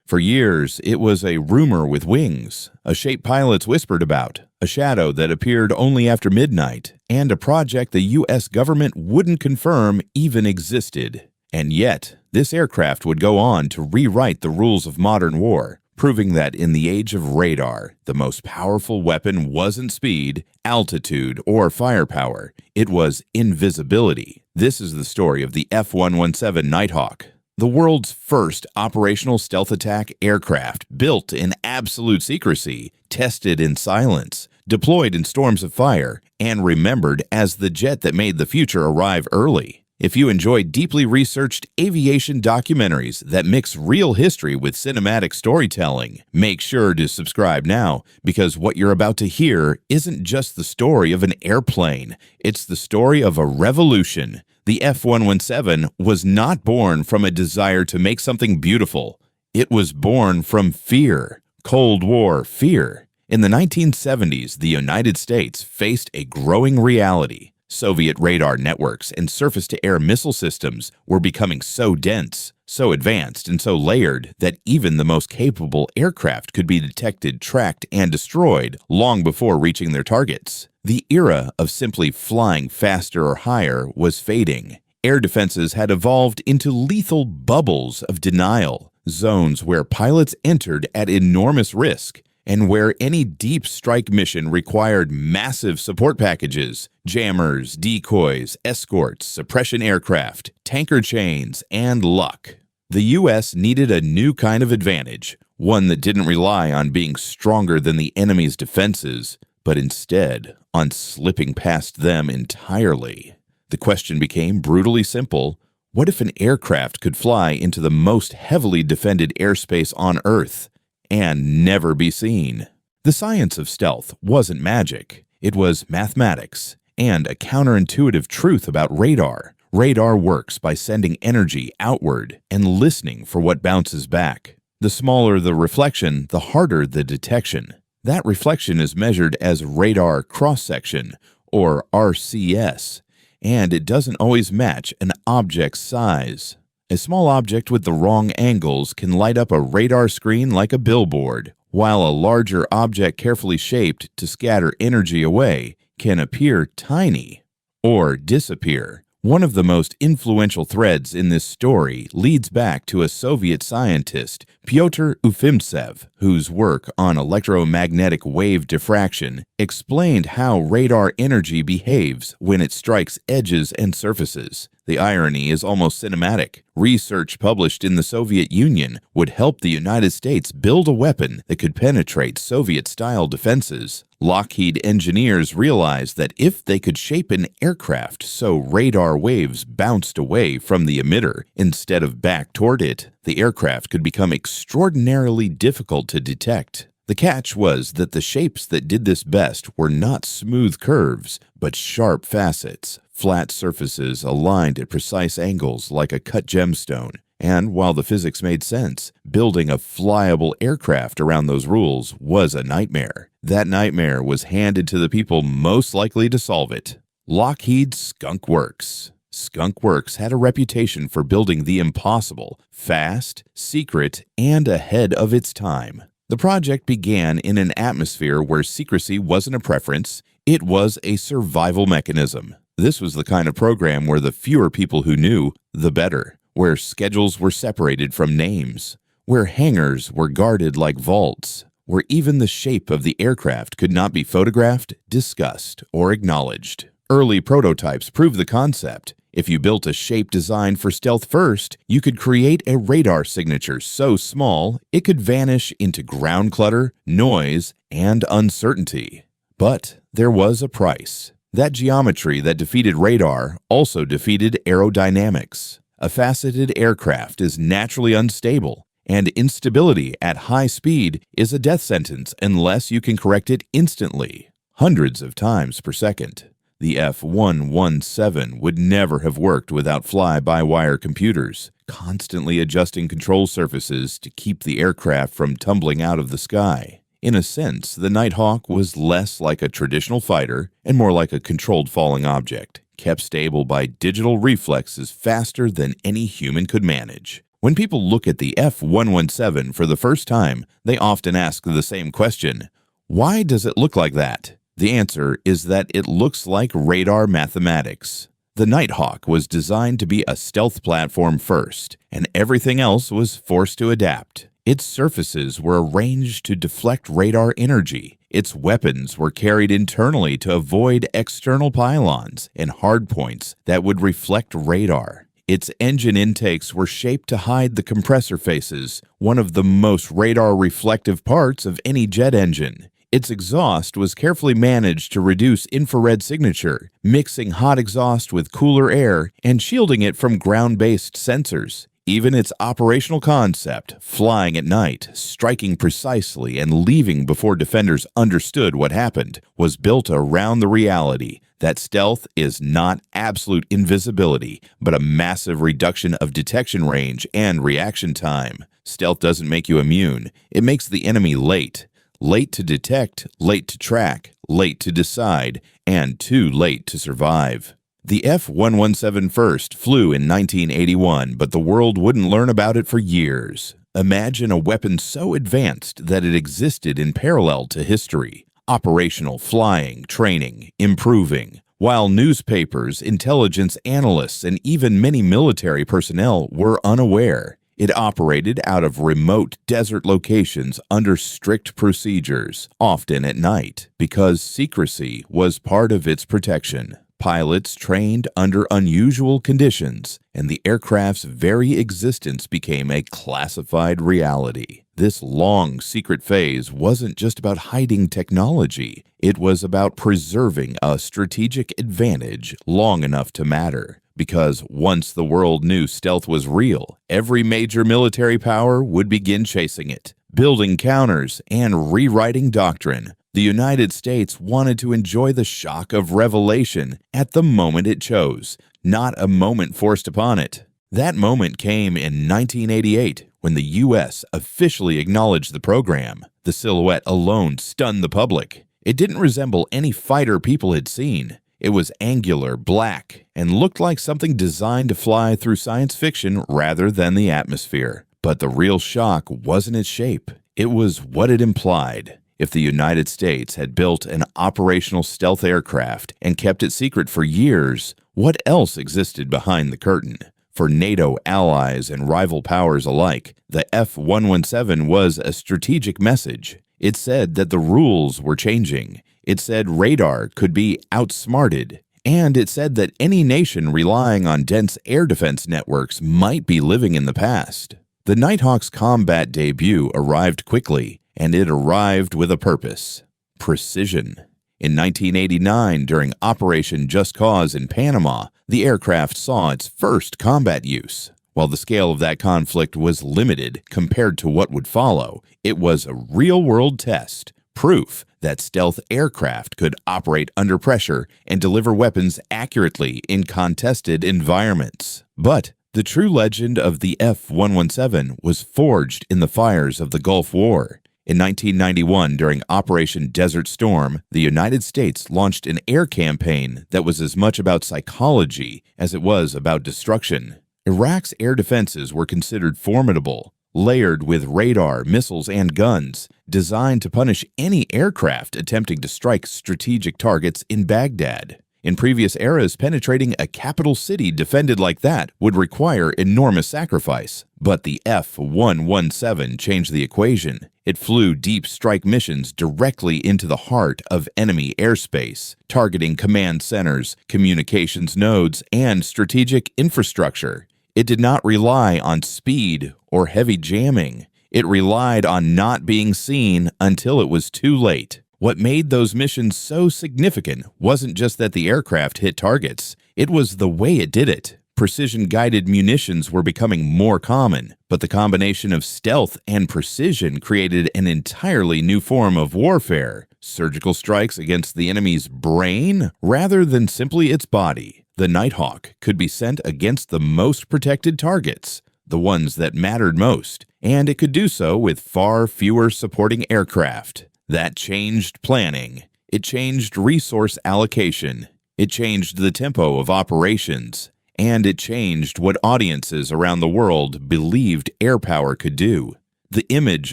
For years, it was a rumor with wings, a shape pilots whispered about, a shadow that appeared only after midnight, and a project the U.S. government wouldn't confirm even existed. And yet, this aircraft would go on to rewrite the rules of modern war, proving that in the age of radar, the most powerful weapon wasn't speed, altitude, or firepower. It was invisibility. This is the story of the F-117 Nighthawk, the world's first operational stealth attack aircraft built in absolute secrecy, tested in silence, deployed in storms of fire, and remembered as the jet that made the future arrive early. If you enjoy deeply researched aviation documentaries that mix real history with cinematic storytelling, make sure to subscribe now, because what you're about to hear isn't just the story of an airplane, it's the story of a revolution. The F-117 was not born from a desire to make something beautiful. It was born from fear, Cold War fear. In the 1970s, the United States faced a growing reality. Soviet radar networks and surface-to-air missile systems were becoming so dense, so advanced, and so layered that even the most capable aircraft could be detected, tracked, and destroyed long before reaching their targets. The era of simply flying faster or higher was fading. Air defenses had evolved into lethal bubbles of denial, zones where pilots entered at enormous risk, and where any deep strike mission required massive support packages, jammers, decoys, escorts, suppression aircraft, tanker chains, and luck. The U.S. needed a new kind of advantage, one that didn't rely on being stronger than the enemy's defenses, but instead on slipping past them entirely. The question became brutally simple. What if an aircraft could fly into the most heavily defended airspace on Earth and never be seen? The science of stealth wasn't magic. It was mathematics and a counterintuitive truth about radar. Radar works by sending energy outward and listening for what bounces back. The smaller the reflection, the harder the detection. That reflection is measured as radar cross-section, or RCS, and it doesn't always match an object's size. A small object with the wrong angles can light up a radar screen like a billboard, while a larger object carefully shaped to scatter energy away can appear tiny or disappear. One of the most influential threads in this story leads back to a Soviet scientist, Pyotr Ufimtsev, whose work on electromagnetic wave diffraction explained how radar energy behaves when it strikes edges and surfaces. The irony is almost cinematic. Research published in the Soviet Union would help the United States build a weapon that could penetrate Soviet-style defenses. Lockheed engineers realized that if they could shape an aircraft so radar waves bounced away from the emitter instead of back toward it, the aircraft could become extraordinarily difficult to detect. The catch was that the shapes that did this best were not smooth curves, but sharp facets, flat surfaces aligned at precise angles like a cut gemstone. And while the physics made sense, building a flyable aircraft around those rules was a nightmare. That nightmare was handed to the people most likely to solve it: Lockheed Skunk Works. Skunk Works had a reputation for building the impossible, fast, secret, and ahead of its time. The project began in an atmosphere where secrecy wasn't a preference, it was a survival mechanism. This was the kind of program where the fewer people who knew, the better, where schedules were separated from names, where hangars were guarded like vaults, where even the shape of the aircraft could not be photographed, discussed, or acknowledged. Early prototypes proved the concept. If you built a shape designed for stealth first, you could create a radar signature so small it could vanish into ground clutter, noise, and uncertainty. But there was a price. That geometry that defeated radar also defeated aerodynamics. A faceted aircraft is naturally unstable, and instability at high speed is a death sentence unless you can correct it instantly, hundreds of times per second. The F-117 would never have worked without fly-by-wire computers, constantly adjusting control surfaces to keep the aircraft from tumbling out of the sky. In a sense, the Nighthawk was less like a traditional fighter and more like a controlled falling object, kept stable by digital reflexes faster than any human could manage. When people look at the F-117 for the first time, they often ask the same question: why does it look like that? The answer is that it looks like radar mathematics. The Nighthawk was designed to be a stealth platform first, and everything else was forced to adapt. Its surfaces were arranged to deflect radar energy. Its weapons were carried internally to avoid external pylons and hardpoints that would reflect radar. Its engine intakes were shaped to hide the compressor faces, one of the most radar-reflective parts of any jet engine. Its exhaust was carefully managed to reduce infrared signature, mixing hot exhaust with cooler air and shielding it from ground-based sensors. Even its operational concept, flying at night, striking precisely, and leaving before defenders understood what happened, was built around the reality that stealth is not absolute invisibility, but a massive reduction of detection range and reaction time. Stealth doesn't make you immune. It makes the enemy late. Late to detect, late to track, late to decide, and too late to survive. The F-117 first flew in 1981, but the world wouldn't learn about it for years. Imagine a weapon so advanced that it existed in parallel to history. Operational flying, training, improving. While newspapers, intelligence analysts, and even many military personnel were unaware. It operated out of remote desert locations under strict procedures, often at night, because secrecy was part of its protection. Pilots trained under unusual conditions, and the aircraft's very existence became a classified reality. This long secret phase wasn't just about hiding technology. It was about preserving a strategic advantage long enough to matter. Because once the world knew stealth was real, every major military power would begin chasing it, building counters and rewriting doctrine. The United States wanted to enjoy the shock of revelation at the moment it chose, not a moment forced upon it. That moment came in 1988 when the U.S. officially acknowledged the program. The silhouette alone stunned the public. It didn't resemble any fighter people had seen. It was angular, black, and looked like something designed to fly through science fiction rather than the atmosphere. But the real shock wasn't its shape. It was what it implied. If the United States had built an operational stealth aircraft and kept it secret for years, what else existed behind the curtain? For NATO allies and rival powers alike, the F-117 was a strategic message. It said that the rules were changing. It said radar could be outsmarted. And it said that any nation relying on dense air defense networks might be living in the past. The Nighthawk's combat debut arrived quickly, and it arrived with a purpose: precision. In 1989, during Operation Just Cause in Panama, the aircraft saw its first combat use. While the scale of that conflict was limited compared to what would follow, it was a real-world test, proof that stealth aircraft could operate under pressure and deliver weapons accurately in contested environments. But the true legend of the F-117 was forged in the fires of the Gulf War. In 1991, during Operation Desert Storm, the United States launched an air campaign that was as much about psychology as it was about destruction. Iraq's air defenses were considered formidable, layered with radar, missiles, and guns, designed to punish any aircraft attempting to strike strategic targets in Baghdad. In previous eras, penetrating a capital city defended like that would require enormous sacrifice. But the F-117 changed the equation. It flew deep strike missions directly into the heart of enemy airspace, targeting command centers, communications nodes, and strategic infrastructure. It did not rely on speed or heavy jamming. It relied on not being seen until it was too late. What made those missions so significant wasn't just that the aircraft hit targets. It was the way it did it. Precision-guided munitions were becoming more common, but the combination of stealth and precision created an entirely new form of warfare: surgical strikes against the enemy's brain rather than simply its body. The Nighthawk could be sent against the most protected targets, the ones that mattered most, and it could do so with far fewer supporting aircraft. That changed planning. It changed resource allocation. It changed the tempo of operations. and it changed what audiences around the world believed air power could do. The image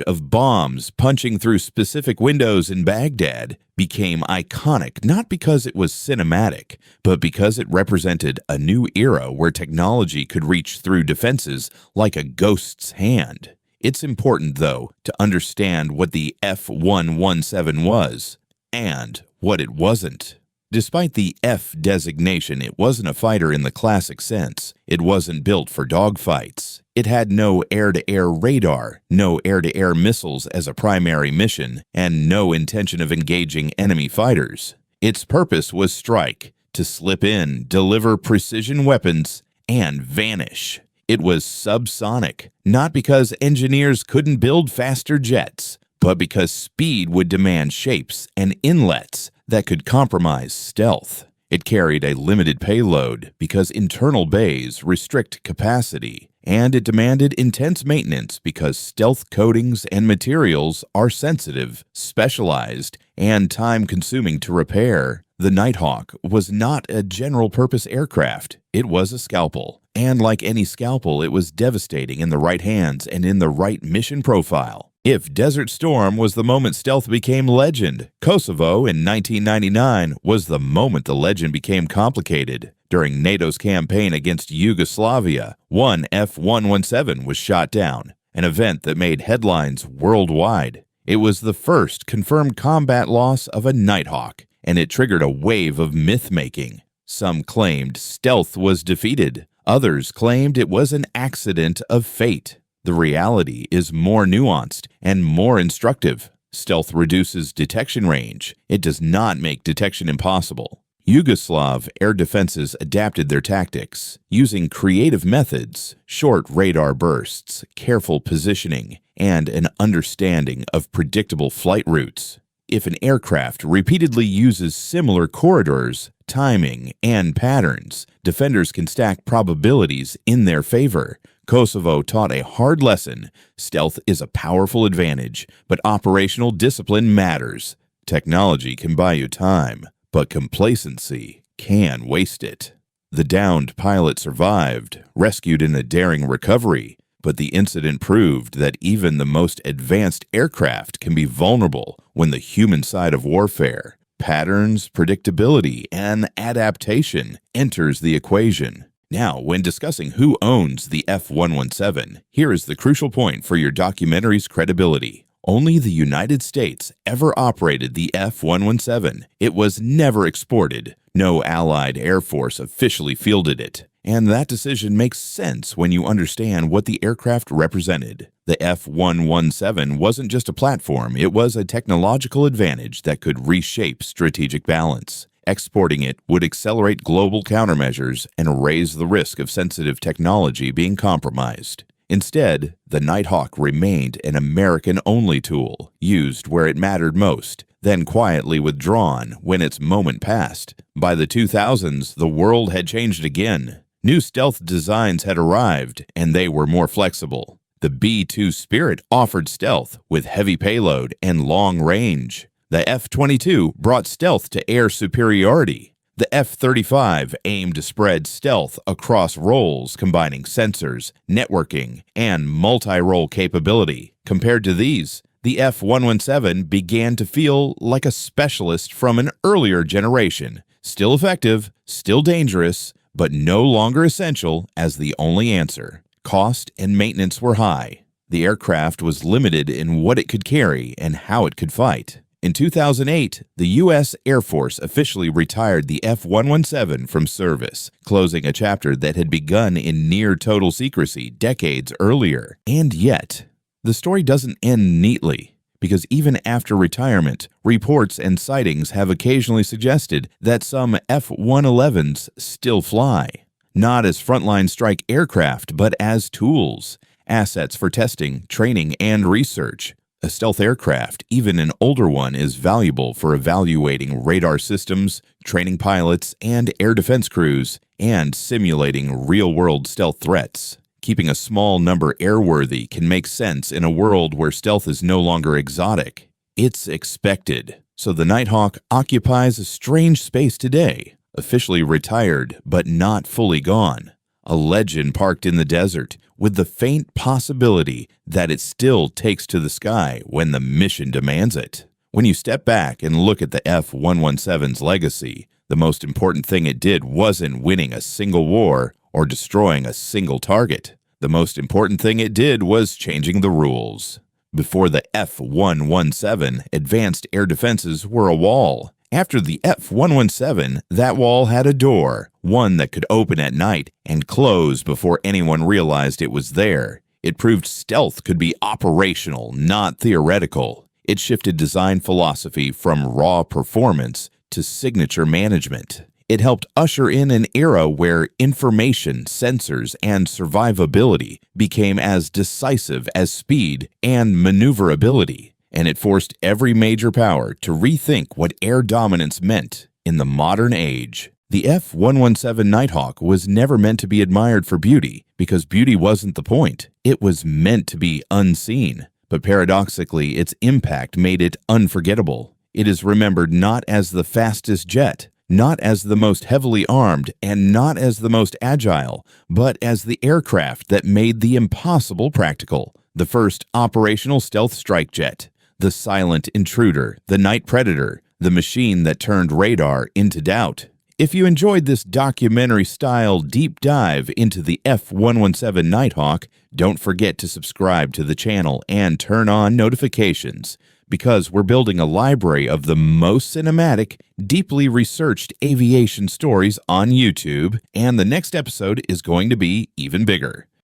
of bombs punching through specific windows in Baghdad became iconic not because it was cinematic, but because it represented a new era where technology could reach through defenses like a ghost's hand. It's important, though, to understand what the F-117 was and what it wasn't. Despite the F designation, it wasn't a fighter in the classic sense. It wasn't built for dogfights. It had no air-to-air radar, no air-to-air missiles as a primary mission, and no intention of engaging enemy fighters. Its purpose was strike, to slip in, deliver precision weapons, and vanish. It was subsonic, not because engineers couldn't build faster jets, but because speed would demand shapes and inlets that could compromise stealth. It carried a limited payload because internal bays restrict capacity, and it demanded intense maintenance because stealth coatings and materials are sensitive, specialized, and time-consuming to repair. The Nighthawk was not a general-purpose aircraft. It was a scalpel, and like any scalpel, it was devastating in the right hands and in the right mission profile. If Desert Storm was the moment stealth became legend, Kosovo in 1999 was the moment the legend became complicated. During NATO's campaign against Yugoslavia, one F-117 was shot down, an event that made headlines worldwide. It was the first confirmed combat loss of a Nighthawk, and it triggered a wave of myth-making. Some claimed stealth was defeated. Others claimed it was an accident of fate. The reality is more nuanced and more instructive. Stealth reduces detection range. It does not make detection impossible. Yugoslav air defenses adapted their tactics, using creative methods, short radar bursts, careful positioning, and an understanding of predictable flight routes. If an aircraft repeatedly uses similar corridors, timing, and patterns, defenders can stack probabilities in their favor. Kosovo taught a hard lesson. Stealth is a powerful advantage, but operational discipline matters. Technology can buy you time, but complacency can waste it. The downed pilot survived, rescued in a daring recovery, but the incident proved that even the most advanced aircraft can be vulnerable when the human side of warfare, patterns, predictability, and adaptation enters the equation. Now, when discussing who owns the F-117, here is the crucial point for your documentary's credibility. Only the United States ever operated the F-117. It was never exported. No Allied Air Force officially fielded it. And that decision makes sense when you understand what the aircraft represented. The F-117 wasn't just a platform, it was a technological advantage that could reshape strategic balance. Exporting it would accelerate global countermeasures and raise the risk of sensitive technology being compromised. Instead, the Nighthawk remained an American-only tool, used where it mattered most, then quietly withdrawn when its moment passed. By the 2000s, the world had changed again. New stealth designs had arrived, and they were more flexible. The B-2 Spirit offered stealth with heavy payload and long range. The F-22 brought stealth to air superiority. The F-35 aimed to spread stealth across roles, combining sensors, networking, and multi-role capability. Compared to these, the F-117 began to feel like a specialist from an earlier generation. Still effective, still dangerous, but no longer essential as the only answer. Cost and maintenance were high. The aircraft was limited in what it could carry and how it could fight. In 2008, the U.S. Air Force officially retired the F-117 from service, closing a chapter that had begun in near-total secrecy decades earlier. And yet, the story doesn't end neatly, because even after retirement, reports and sightings have occasionally suggested that some F-111s still fly, not as frontline strike aircraft, but as tools, assets for testing, training, and research. A stealth aircraft, even an older one, is valuable for evaluating radar systems, training pilots and air defense crews, and simulating real-world stealth threats. Keeping a small number airworthy can make sense in a world where stealth is no longer exotic. It's expected. So the Nighthawk occupies a strange space today, officially retired but not fully gone. a legend parked in the desert with the faint possibility that it still takes to the sky when the mission demands it. When you step back and look at the F-117's legacy, the most important thing it did wasn't winning a single war or destroying a single target. The most important thing it did was changing the rules. Before the F-117, advanced air defenses were a wall. After the F-117, that wall had a door, one that could open at night and close before anyone realized it was there. It proved stealth could be operational, not theoretical. It shifted design philosophy from raw performance to signature management. It helped usher in an era where information, sensors, and survivability became as decisive as speed and maneuverability. And it forced every major power to rethink what air dominance meant in the modern age. The F-117 Nighthawk was never meant to be admired for beauty, because beauty wasn't the point. It was meant to be unseen. But paradoxically, its impact made it unforgettable. It is remembered not as the fastest jet, not as the most heavily armed, and not as the most agile, but as the aircraft that made the impossible practical. The first operational stealth strike jet. The silent intruder, the night predator, the machine that turned radar into doubt. If you enjoyed this documentary-style deep dive into the F-117 Nighthawk, don't forget to subscribe to the channel and turn on notifications, because we're building a library of the most cinematic, deeply researched aviation stories on YouTube, and the next episode is going to be even bigger.